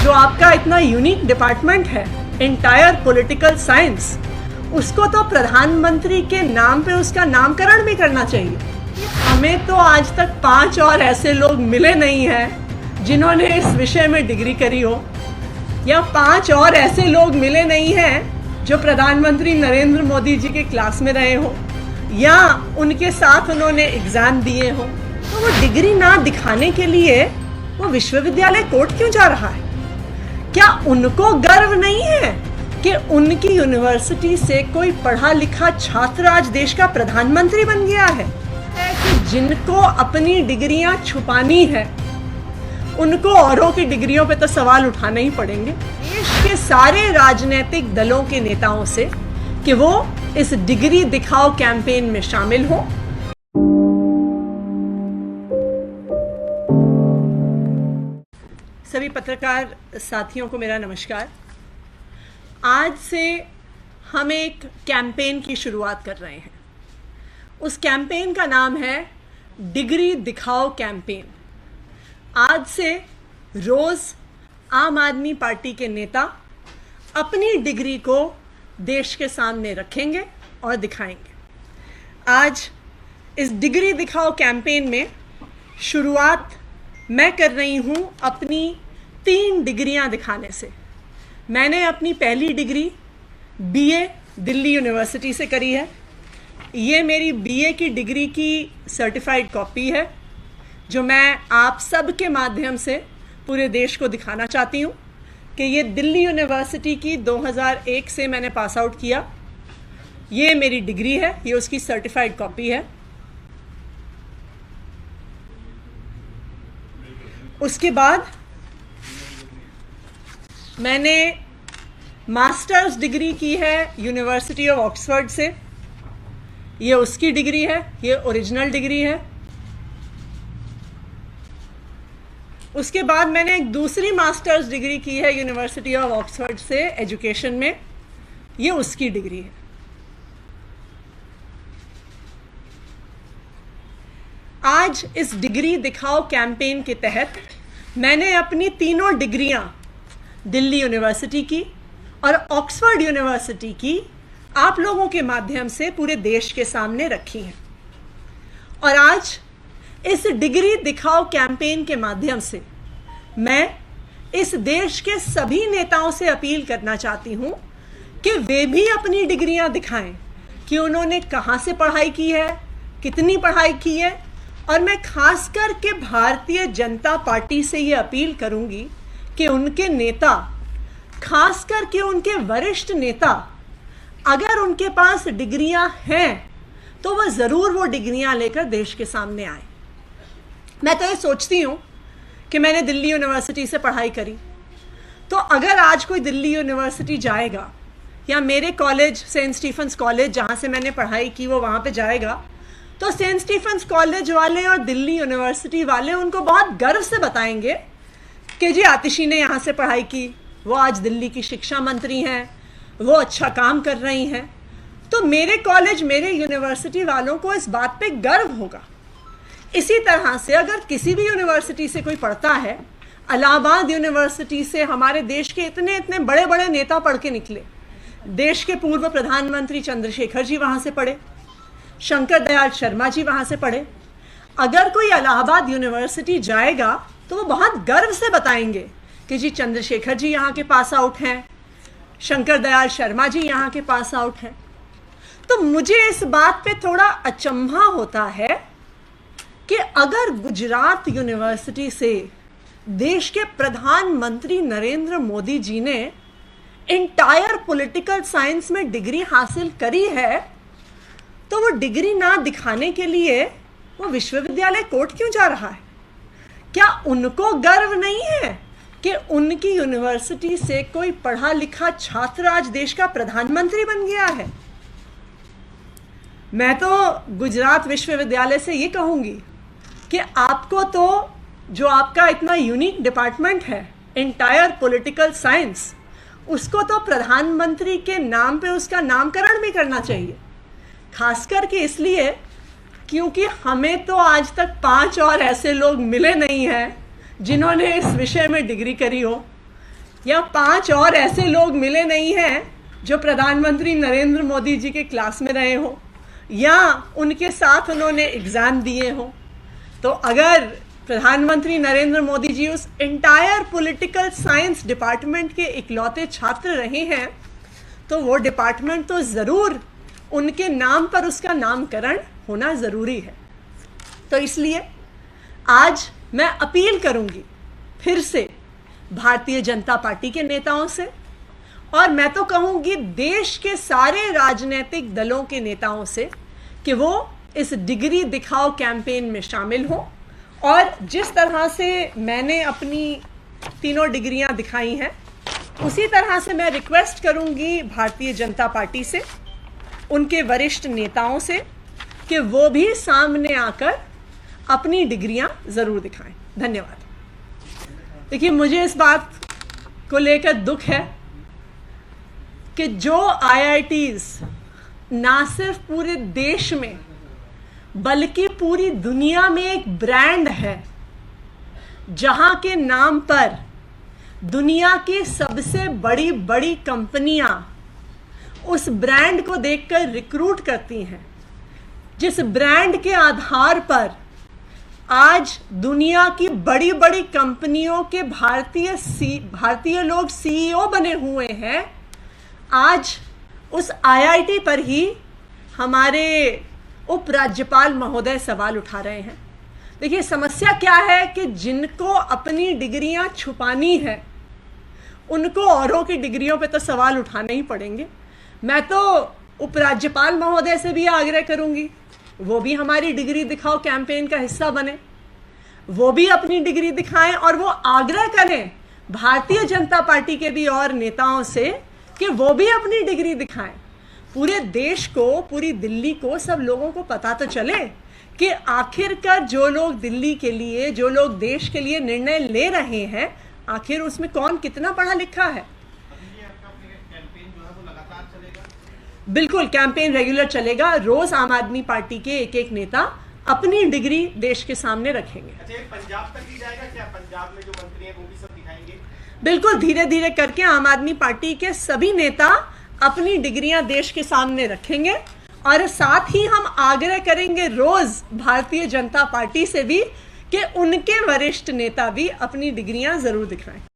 जो आपका इतना यूनिक डिपार्टमेंट है, एंटायर पॉलिटिकल साइंस, उसको तो प्रधानमंत्री के नाम पे उसका नामकरण भी करना चाहिए। हमें तो आज तक 5 और ऐसे लोग मिले नहीं हैं जिन्होंने इस विषय में डिग्री करी हो, या 5 और ऐसे लोग मिले नहीं हैं जो प्रधानमंत्री नरेंद्र मोदी जी के क्लास में रहे हो या उनके साथ उन्होंने एग्जाम दिए हो। तो वो डिग्री ना दिखाने के लिए वो विश्वविद्यालय कोर्ट क्यों जा रहा है? क्या उनको गर्व नहीं है कि उनकी यूनिवर्सिटी से कोई पढ़ा लिखा छात्र आज देश का प्रधानमंत्री बन गया है? कि जिनको अपनी डिग्रियां छुपानी है उनको औरों की डिग्रियों पे तो सवाल उठाने ही पड़ेंगे। देश के सारे राजनीतिक दलों के नेताओं से कि वो इस डिग्री दिखाओ कैंपेन में शामिल हों। सभी पत्रकार साथियों को मेरा नमस्कार। आज से हम एक कैंपेन की शुरुआत कर रहे हैं। उस कैंपेन का नाम है डिग्री दिखाओ कैंपेन। आज से रोज़ आम आदमी पार्टी के नेता अपनी डिग्री को देश के सामने रखेंगे और दिखाएंगे। आज इस डिग्री दिखाओ कैंपेन में शुरुआत मैं कर रही हूँ अपनी 3 डिग्रियाँ दिखाने से। मैंने अपनी पहली डिग्री बीए दिल्ली यूनिवर्सिटी से करी है। ये मेरी बीए की डिग्री की सर्टिफाइड कॉपी है जो मैं आप सब के माध्यम से पूरे देश को दिखाना चाहती हूँ कि ये दिल्ली यूनिवर्सिटी की 2001 से मैंने पास आउट किया। ये मेरी डिग्री है, ये उसकी सर्टिफाइड कॉपी है। उसके बाद मैंने मास्टर्स डिग्री की है यूनिवर्सिटी ऑफ ऑक्सफोर्ड से। ये उसकी डिग्री है, ये ओरिजिनल डिग्री है। उसके बाद मैंने एक दूसरी मास्टर्स डिग्री की है यूनिवर्सिटी ऑफ ऑक्सफोर्ड से एजुकेशन में। ये उसकी डिग्री है। आज इस डिग्री दिखाओ कैंपेन के तहत मैंने अपनी तीनों डिग्रियां दिल्ली यूनिवर्सिटी की और ऑक्सफोर्ड यूनिवर्सिटी की आप लोगों के माध्यम से पूरे देश के सामने रखी हैं। और आज इस डिग्री दिखाओ कैंपेन के माध्यम से मैं इस देश के सभी नेताओं से अपील करना चाहती हूं कि वे भी अपनी डिग्रियां दिखाएं कि उन्होंने कहां से पढ़ाई की है, कितनी पढ़ाई की है। और मैं खासकर के भारतीय जनता पार्टी से ये अपील करूंगी कि उनके नेता, खासकर के उनके वरिष्ठ नेता, अगर उनके पास डिग्रियां हैं तो वह ज़रूर वो डिग्रियां लेकर देश के सामने आए। मैं तो ये सोचती हूँ कि मैंने दिल्ली यूनिवर्सिटी से पढ़ाई करी, तो अगर आज कोई दिल्ली यूनिवर्सिटी जाएगा या मेरे कॉलेज सेंट स्टीफेंस कॉलेज जहाँ से मैंने पढ़ाई की वो वहाँ पे जाएगा, तो सेंट स्टीफेंस कॉलेज वाले और दिल्ली यूनिवर्सिटी वाले उनको बहुत गर्व से बताएंगे कि जी आतिशी ने यहाँ से पढ़ाई की, वो आज दिल्ली की शिक्षा मंत्री हैं, वो अच्छा काम कर रही हैं। तो मेरे कॉलेज, मेरे यूनिवर्सिटी वालों को इस बात पे गर्व होगा। इसी तरह से अगर किसी भी यूनिवर्सिटी से कोई पढ़ता है, इलाहाबाद यूनिवर्सिटी से हमारे देश के इतने इतने बड़े बड़े नेता पढ़ के निकले। देश के पूर्व प्रधानमंत्री चंद्रशेखर जी वहाँ से पढ़े, शंकर दयाल शर्मा जी वहाँ से पढ़े। अगर कोई इलाहाबाद यूनिवर्सिटी जाएगा तो वो बहुत गर्व से बताएंगे कि जी चंद्रशेखर जी यहाँ के पास आउट हैं, शंकर दयाल शर्मा जी यहाँ के पास आउट हैं। तो मुझे इस बात पे थोड़ा अचंभा होता है कि अगर गुजरात यूनिवर्सिटी से देश के प्रधानमंत्री नरेंद्र मोदी जी ने एंटायर पॉलिटिकल साइंस में डिग्री हासिल करी है, तो वो डिग्री ना दिखाने के लिए वो विश्वविद्यालय कोर्ट क्यों जा रहा है? क्या उनको गर्व नहीं है कि उनकी यूनिवर्सिटी से कोई पढ़ा लिखा छात्र आज देश का प्रधानमंत्री बन गया है? मैं तो गुजरात विश्वविद्यालय से ये कहूँगी कि आपको तो जो आपका इतना यूनिक डिपार्टमेंट है, एंटायर पॉलिटिकल साइंस, उसको तो प्रधानमंत्री के नाम पे उसका नामकरण भी करना चाहिए। खासकर के इसलिए क्योंकि हमें तो आज तक 5 और ऐसे लोग मिले नहीं हैं जिन्होंने इस विषय में डिग्री करी हो, या 5 और ऐसे लोग मिले नहीं हैं जो प्रधानमंत्री नरेंद्र मोदी जी के क्लास में रहे हों या उनके साथ उन्होंने एग्ज़ाम दिए हों। तो अगर प्रधानमंत्री नरेंद्र मोदी जी उस एंटायर पॉलिटिकल साइंस डिपार्टमेंट के इकलौते छात्र रहे हैं तो वो डिपार्टमेंट तो ज़रूर उनके नाम पर उसका नामकरण होना ज़रूरी है। तो इसलिए आज मैं अपील करूंगी फिर से भारतीय जनता पार्टी के नेताओं से, और मैं तो कहूंगी देश के सारे राजनीतिक दलों के नेताओं से कि वो इस डिग्री दिखाओ कैंपेन में शामिल हों। और जिस तरह से मैंने अपनी तीनों डिग्रियां दिखाई हैं उसी तरह से मैं रिक्वेस्ट करूंगी भारतीय जनता पार्टी से, उनके वरिष्ठ नेताओं से कि वो भी सामने आकर अपनी डिग्रियां ज़रूर दिखाएं। धन्यवाद। देखिए, मुझे इस बात को लेकर दुख है कि जो IITs ना सिर्फ पूरे देश में बल्कि पूरी दुनिया में एक ब्रांड है, जहां के नाम पर दुनिया की सबसे बड़ी बड़ी कंपनियां उस ब्रांड को देखकर रिक्रूट करती हैं, जिस ब्रांड के आधार पर आज दुनिया की बड़ी बड़ी कंपनियों के भारतीय लोग CEO बने हुए हैं, आज उस IIT पर ही हमारे उपराज्यपाल महोदय सवाल उठा रहे हैं। देखिए, समस्या क्या है कि जिनको अपनी डिग्रियां छुपानी है उनको औरों की डिग्रियों पे तो सवाल उठाने ही पड़ेंगे। मैं तो उपराज्यपाल महोदय से भी आग्रह करूंगी वो भी हमारी डिग्री दिखाओ कैंपेन का हिस्सा बने, वो भी अपनी डिग्री दिखाएं और वो आग्रह करें भारतीय जनता पार्टी के भी और नेताओं से कि वो भी अपनी डिग्री दिखाएं। पूरे देश को, पूरी दिल्ली को, सब लोगों को पता तो चले कि आखिरकार जो लोग दिल्ली के लिए, जो लोग देश के लिए निर्णय ले रहे हैं, आखिर उसमें कौन कितना पढ़ा लिखा है। बिल्कुल, कैंपेन रेगुलर चलेगा। रोज आम आदमी पार्टी के एक एक नेता अपनी डिग्री देश के सामने रखेंगे। अच्छा, पंजाब तक ही जाएगा क्या? पंजाब में जो मंत्री हैं वो भी सब दिखाएंगे? बिल्कुल, धीरे धीरे करके आम आदमी पार्टी के सभी नेता अपनी डिग्रियां देश के सामने रखेंगे और साथ ही हम आग्रह करेंगे रोज भारतीय जनता पार्टी से भी कि उनके वरिष्ठ नेता भी अपनी डिग्रियां जरूर दिखाएं।